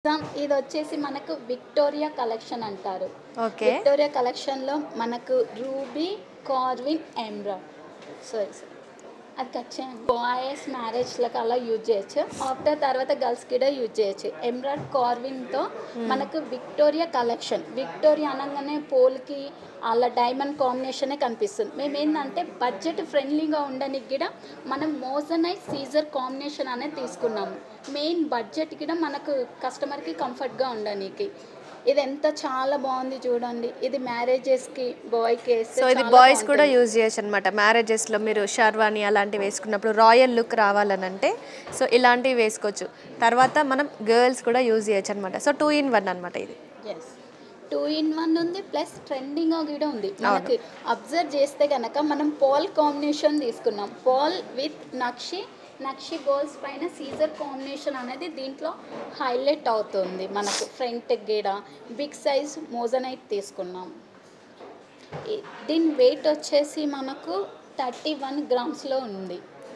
ఇది వచ్చేసి మనకు విక్టోరియా కలెక్షన్ అంటారు. ఓకే. విక్టోరియా కలెక్షన్‌లో మనకు రూబీ, కార్విన్, ఎమరాల్డ్ సారీ సార్ అది కట్ చేయండి. బాయ్స్ మ్యారేజ్‌లకి అలా యూజ్ చేయొచ్చు. ఆఫ్టర్ తర్వాత గర్ల్స్‌కి కూడా యూజ్ చేయొచ్చు. ఎమరాల్డ్, కార్విన్‌తో మనకు విక్టోరియా కలెక్షన్. విక్టోరియా అనంగానే పోల్‌కి అలా డైమండ్ కాంబినేషనే కనిపిస్తుంది. మేమేందంటే బడ్జెట్ ఫ్రెండ్లీగా ఉండనికి కూడా మనం మోజనైట్ సీజర్ కాంబినేషన్ అనేది తీసుకున్నాము. మెయిన్ బడ్జెట్ కూడా మనకు కస్టమర్‌కి కంఫర్ట్‌గా ఉండనీకి. ఇది ఎంత చాలా బాగుంది చూడండి. ఇది మ్యారేజెస్‌కి బాయ్‌కి సో ఏస్తే ఇది చాలా బాయ్స్ కూడా బాగుంటుంది. యూజ్ చేయొచ్చనమాట. మ్యారేజెస్‌లో మీరు షర్వాని అలాంటివి వేసుకున్నప్పుడు రాయల్ లుక్ రావాలనంటే సో ఇలాంటివి వేసుకోవచ్చు. తర్వాత మనం గర్ల్స్ కూడా యూజ్ చేయొచ్చనమాట. సో 2 ఇన్ 1 అనమాట ఇది. యెస్. 2 ఇన్ 1 ఉంది. ప్లస్ ట్రెండింగ్‌గా కూడా ఉంది. అవును. మనకి అబ్జర్వ్ చేస్తే గనక మనం పాల్ కాంబినేషన్ తీసుకున్నాం. పాల్ విత్ నక్షి బాల్స్ పైన సీజర్ కాంబినేషన్ అనేది దీంట్లో హైలైట్ అవుతుంది. మనకు ఫ్రంట్ గీడ బిగ్ సైజ్ మోజనైట్ తీసుకున్నాం. దీని వెయిట్ వచ్చేసి మనకు 31 గ్రామ్స్‌లో ఉంది.